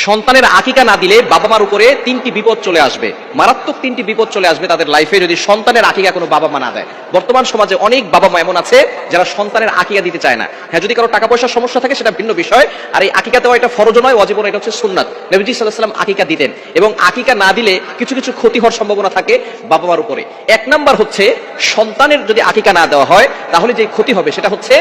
সন্তানের আকিকা না দিলে বাবা মার উপরে তিনটি বিপদ চলে আসবে, মারাত্মক তিনটি বিপদ চলে আসবে তাদের লাইফে যদি সন্তানের আকিকা কোনো বাবা মা না দেয়। বর্তমান সমাজে অনেক বাবা মা এমন আছে যারা সন্তানের আকিকা দিতে চায় না। হ্যাঁ, যদি কারো টাকা পয়সার সমস্যা থাকে সেটা ভিন্ন বিষয়, আর এই আকিকা দেওয়া এটা ফরজ নয়, ওয়াজিব নয়, এটা হচ্ছে সুন্নাত। নবীজি সাল্লাল্লাহু আলাইহি ওয়াসাল্লাম আকিকা দিতেন, এবং আকিকা না দিলে কিছু কিছু ক্ষতি হওয়ার সম্ভাবনা থাকে বাবা মার উপরে। এক নাম্বার হচ্ছে, সন্তানের যদি আকিকা না দেওয়া হয় তাহলে যে ক্ষতি হবে সেটা হচ্ছে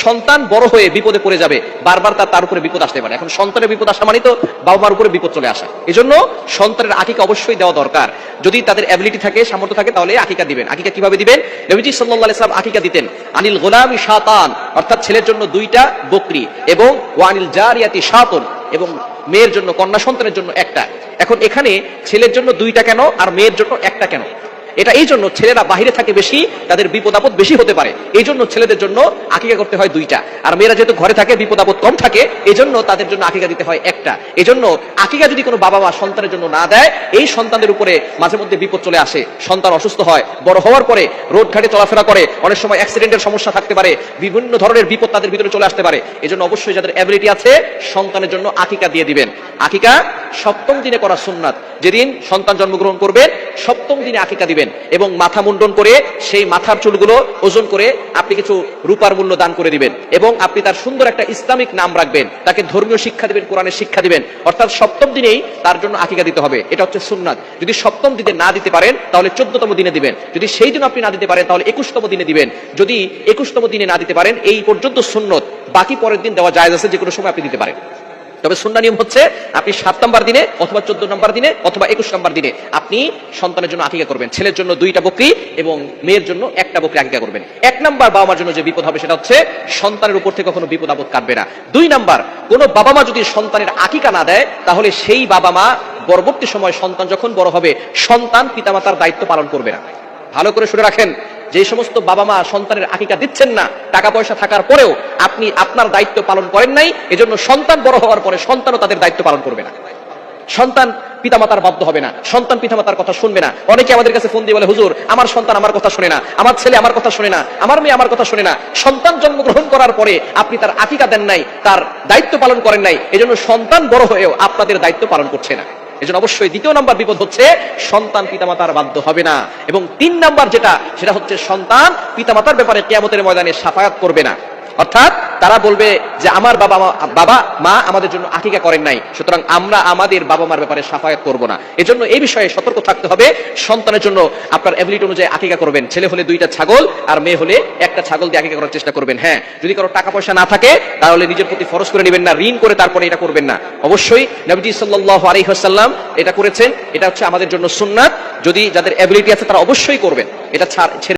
সন্তান বড় হয়ে বিপদে পড়ে যাবে, বারবার তার উপরে বিপদ আসতে পারে। এখন সন্তানের বিপদ আসা মানে তো বাবা মার উপরে বিপদ চলে আসা। এই জন্য সন্তানের আকিকা অবশ্যই দেওয়া দরকার। যদি তাদের অ্যাবিলিটি থাকে, সামর্থ্য থাকে, তাহলে আকিকা দিবেন। আকিকা কিভাবে দিবেন? নবীজি সাল্লাল্লাহু আলাইহি ওয়াসাল্লাম আকিকা দিতেন আনিল গোলামি শাতান, অর্থাৎ ছেলের জন্য 2টা বকরি, এবং ওয়ানিল জারিয়াতি শাতুন, এবং মেয়ের জন্য, কন্যা সন্তানের জন্য 1টা। এখন এখানে ছেলের জন্য 2টা কেন আর মেয়ের জন্য 1টা কেন? এটা এই জন্য, ছেলেরা বাহিরে থাকে বেশি, তাদের বিপদ আপদ বেশি হতে পারে, এই জন্য ছেলেদের জন্য আকিকা করতে হয় 2টা। আর মেয়েরা যেহেতু ঘরে থাকে, বিপদ আপদ কম থাকে, এই জন্য তাদের জন্য আকিকা দিতে হয় 1টা। এই জন্য আকিকা যদি কোনো বাবা মা সন্তানের জন্য না দেয়, এই সন্তানদের উপরে মাঝে মধ্যে বিপদ চলে আসে। সন্তান অসুস্থ হয়, বড় হওয়ার পরে রোড ঘাটে চলাফেরা করে, অনেক সময় অ্যাক্সিডেন্টের সমস্যা থাকতে পারে, বিভিন্ন ধরনের বিপদ তাদের ভিতরে চলে আসতে পারে। এই জন্য অবশ্যই যাদের অ্যাবিলিটি আছে সন্তানের জন্য আকিকা দিয়ে দিবেন। আকিকা 7ম দিনে করা সুন্নাত। যেদিন সন্তান জন্মগ্রহণ করবে 7ম দিনে আকিকা দিবেন, এবং মাথা মুন্ডন করে সেই মাথার চুলগুলো ওজন করে আপনি কিছু রূপার মূল্য দান করে দিবেন, এবং আপনি তার সুন্দর একটা ইসলামিক নাম রাখবেন, তাকে ধর্মীয় শিক্ষা দিবেন, কোরআনের শিক্ষা দিবেন। অর্থাৎ 7ম দিনেই তার জন্য আকিকা দিতে হবে, এটা হচ্ছে সুন্নাত। যদি 7ম দিনে না দিতে পারেন তাহলে 14তম দিনে দিবেন। যদি সেই দিন আপনি না দিতে পারেন তাহলে 21তম দিনে দিবেন। যদি 21তম দিনে না দিতে পারেন, এই পর্যন্ত সুন্নত, বাকি পরের দিন দেওয়া জায়েজ আছে, যে কোনো সময় আপনি দিতে পারেন। তবে সুন্নাহ নিয়ম হচ্ছে আপনি 7 নম্বর দিনে অথবা 14 নম্বর দিনে অথবা 21 নম্বর দিনে আপনি সন্তানের জন্য আকিকা করবেন। ছেলের জন্য 2টা বকরি এবং মেয়ের জন্য 1টা বকরি আকিকা করবেন। 1 নাম্বার, বাবা মার জন্য যে বিপদ হবে সেটা হচ্ছে সন্তানের উপর থেকে কখনো বিপদ আপদ কাটবে না। 2 নাম্বার, কোনো বাবা মা যদি সন্তানের আকিকা না দেয় তাহলে সেই বাবা মা পরবর্তী সময় সন্তান যখন বড় হবে, সন্তান পিতামাতার দায়িত্ব পালন করবে না। ভালো করে শুনে রাখেন, যে সমস্ত বাবা মা সন্তানের আকিকা দিচ্ছেন না, টাকা পয়সা থাকার পরেও আপনি আপনার দায়িত্ব পালন করেন নাই, এজন্য সন্তান বড় হওয়ার পরে সন্তানও তাদের দায়িত্ব পালন করবে না। সন্তান পিতামাতার বাধ্য হবে না, সন্তান পিতামাতার কথা শুনবে না। অনেকে আমাদের কাছে ফোন দিয়ে বলে, হুজুর আমার সন্তান আমার কথা শুনে না, আমার ছেলে আমার কথা শুনে না, আমার মেয়ে আমার কথা শুনে না। সন্তান জন্মগ্রহণ করার পরে আপনি তার আকিকা দেন নাই, তার দায়িত্ব পালন করেন নাই, এজন্য সন্তান বড় হয়েও আপনাদের দায়িত্ব পালন করছে না। এজন্য অবশ্যই 2য় নাম্বার বিপদ হচ্ছে সন্তান পিতামাতার বাধ্য হবে না। এবং 3 নাম্বার যেটা, সেটা হচ্ছে সন্তান পিতামাতার ব্যাপারে কিয়ামতের ময়দানে শাফায়াত করবে না। অর্থাৎ তারা বলবে যে আমার বাবা মা আমাদের জন্য আকিকা করেন নাই, সুতরাং আমরা আমাদের বাবা মার ব্যাপারে শাফায়াত করব না। এজন্য এই বিষয়ে সতর্ক থাকতে হবে। সন্তানের জন্য আপনার এবিলিটি অনুযায়ী আকিকা করবেন। ছেলে হলে 2টা ছাগল, আর মেয়ে হলে 1টা ছাগল দিয়ে আকিকা করার চেষ্টা করবেন। হ্যাঁ, যদি কারো টাকা পয়সা না থাকে তাহলে নিজের প্রতি ফরজ করে নেবেন না, ঋণ করে তারপরে এটা করবেন না। অবশ্যই নবীজি সাল্লাল্লাহু আলাইহি ওয়াসাল্লাম এটা করেছেন, এটা হচ্ছে আমাদের জন্য সুন্নাত। যদি যাদের এবিলিটি আছে তারা অবশ্যই করবেন, এটা